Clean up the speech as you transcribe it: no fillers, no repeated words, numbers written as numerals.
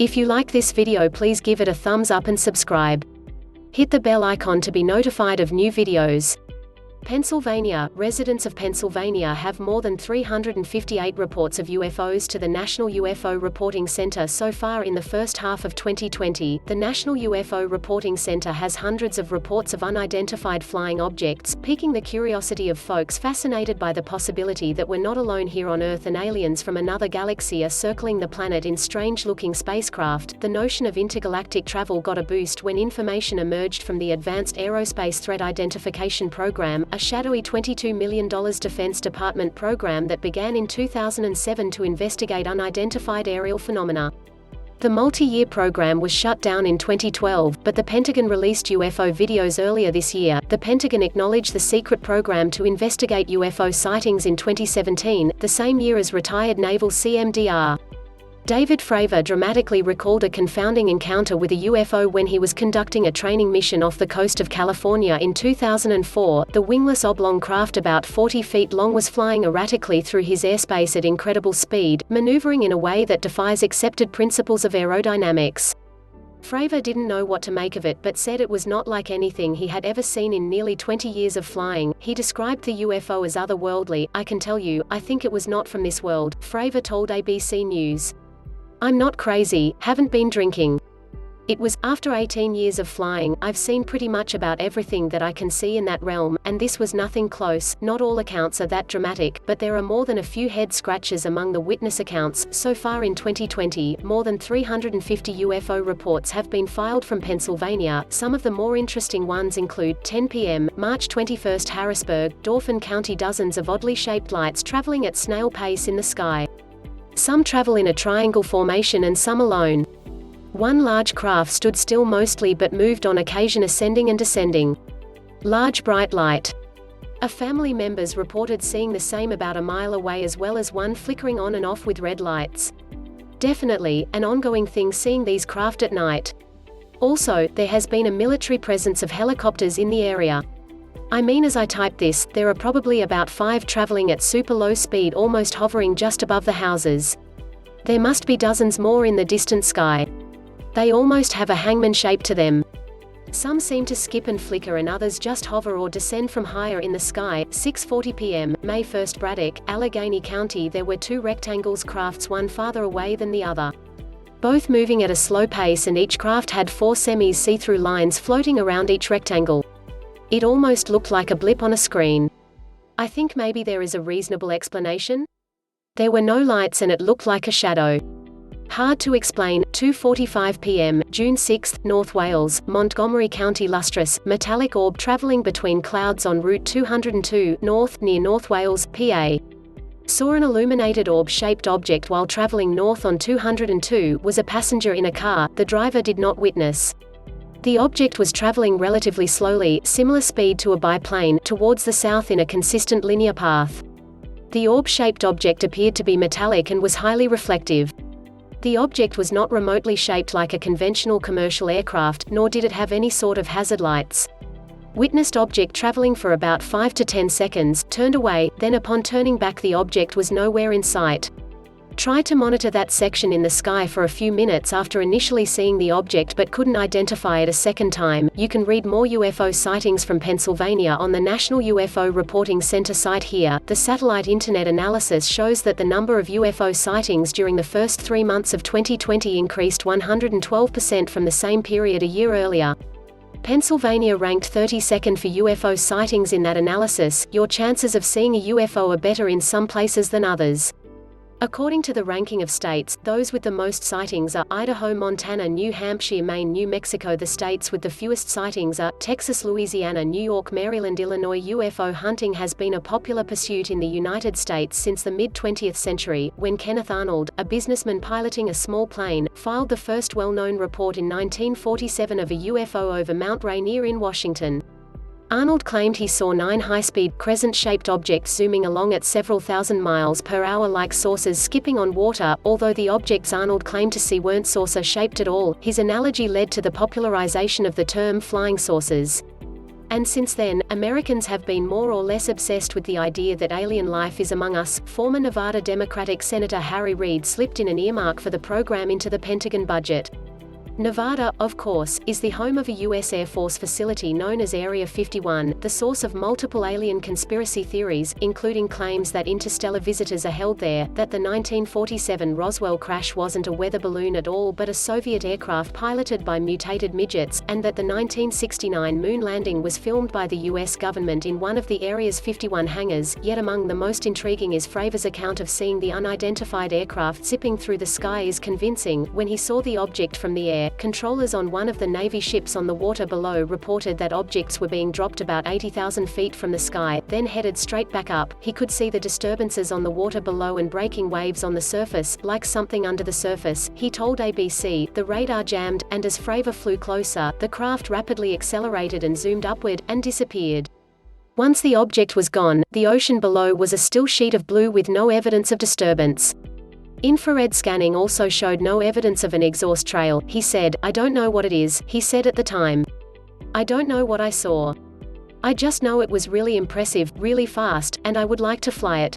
If you like this video, please give it a thumbs up and subscribe. Hit the bell icon to be notified of new videos. Pennsylvania. Residents of Pennsylvania have more than 358 reports of UFOs to the National UFO Reporting Center so far in the first half of 2020. The National UFO Reporting Center has hundreds of reports of unidentified flying objects, piquing the curiosity of folks fascinated by the possibility that we're not alone here on Earth and aliens from another galaxy are circling the planet in strange-looking spacecraft. The notion of intergalactic travel got a boost when information emerged from the Advanced Aerospace Threat Identification Program, a shadowy $22 million Defense Department program that began in 2007 to investigate unidentified aerial phenomena. The multi-year program was shut down in 2012, but the Pentagon released UFO videos earlier this year. The Pentagon acknowledged the secret program to investigate UFO sightings in 2017, the same year as retired Naval CMDR David Fravor dramatically recalled a confounding encounter with a UFO when he was conducting a training mission off the coast of California in 2004. The wingless oblong craft about 40 feet long was flying erratically through his airspace at incredible speed, maneuvering in a way that defies accepted principles of aerodynamics. Fravor didn't know what to make of it but said it was not like anything he had ever seen in nearly 20 years of flying. He described the UFO as otherworldly. "I can tell you, I think it was not from this world," Fravor told ABC News. "I'm not crazy, haven't been drinking. It was, after 18 years of flying, I've seen pretty much about everything that I can see in that realm, and this was nothing close. Not all accounts are that dramatic, but there are more than a few head scratches among the witness accounts." So far in 2020, more than 350 UFO reports have been filed from Pennsylvania. Some of the more interesting ones include 10 p.m., March 21, Harrisburg, Dauphin County. Dozens of oddly shaped lights traveling at snail pace in the sky. Some travel in a triangle formation and some alone. One large craft stood still mostly but moved on occasion, ascending and descending. Large bright light. A family members reported seeing the same about a mile away, as well as one flickering on and off with red lights. Definitely, an ongoing thing seeing these craft at night. Also, there has been a military presence of helicopters in the area. I mean, as I type this, there are probably about 5 traveling at super low speed, almost hovering just above the houses. There must be dozens more in the distant sky. They almost have a hangman shape to them. Some seem to skip and flicker and others just hover or descend from higher in the sky. 6:40 p.m., May 1, Braddock, Allegheny County. There were 2 rectangles crafts, one farther away than the other. Both moving at a slow pace, and each craft had 4 semi-see-through lines floating around each rectangle. It almost looked like a blip on a screen. I think maybe there is a reasonable explanation. There were no lights and it looked like a shadow. Hard to explain. 2:45 p.m., June 6, North Wales, Montgomery County. Lustrous, metallic orb traveling between clouds on Route 202 North, near North Wales, PA. Saw an illuminated orb-shaped object while traveling north on 202. Was a passenger in a car. The driver did not witness. The object was traveling relatively slowly, similar speed to a biplane, towards the south in a consistent linear path. The orb-shaped object appeared to be metallic and was highly reflective. The object was not remotely shaped like a conventional commercial aircraft, nor did it have any sort of hazard lights. Witnessed object traveling for about 5 to 10 seconds, turned away, then upon turning back the object was nowhere in sight. Tried to monitor that section in the sky for a few minutes after initially seeing the object but couldn't identify it a second time. You can read more UFO sightings from Pennsylvania on the National UFO Reporting Center site here. The satellite internet analysis shows that the number of UFO sightings during the first 3 months of 2020 increased 112% from the same period a year earlier. Pennsylvania ranked 32nd for UFO sightings in that analysis. Your chances of seeing a UFO are better in some places than others. According to the ranking of states, those with the most sightings are Idaho, Montana, New Hampshire, Maine, New Mexico. The states with the fewest sightings are Texas, Louisiana, New York, Maryland, Illinois. UFO hunting has been a popular pursuit in the United States since the mid-20th century, when Kenneth Arnold, a businessman piloting a small plane, filed the first well-known report in 1947 of a UFO over Mount Rainier in Washington. Arnold claimed he saw 9 high-speed, crescent-shaped objects zooming along at several thousand miles per hour like saucers skipping on water. Although the objects Arnold claimed to see weren't saucer-shaped at all, his analogy led to the popularization of the term flying saucers. And since then, Americans have been more or less obsessed with the idea that alien life is among us. Former Nevada Democratic Senator Harry Reid slipped in an earmark for the program into the Pentagon budget. Nevada, of course, is the home of a U.S. Air Force facility known as Area 51, the source of multiple alien conspiracy theories, including claims that interstellar visitors are held there, that the 1947 Roswell crash wasn't a weather balloon at all but a Soviet aircraft piloted by mutated midgets, and that the 1969 moon landing was filmed by the U.S. government in one of the Area's 51 hangars. Yet among the most intriguing is Fravor's account of seeing the unidentified aircraft zipping through the sky is convincing. When he saw the object from the air, controllers on one of the Navy ships on the water below reported that objects were being dropped about 80,000 feet from the sky, then headed straight back up. He could see the disturbances on the water below and breaking waves on the surface, like something under the surface. He told ABC, "The radar jammed, and as Fravor flew closer, the craft rapidly accelerated and zoomed upward, and disappeared. Once the object was gone, the ocean below was a still sheet of blue with no evidence of disturbance. Infrared scanning also showed no evidence of an exhaust trail," he said. "I don't know what it is," he said at the time. "I don't know what I saw. I just know it was really impressive, really fast, and I would like to fly it."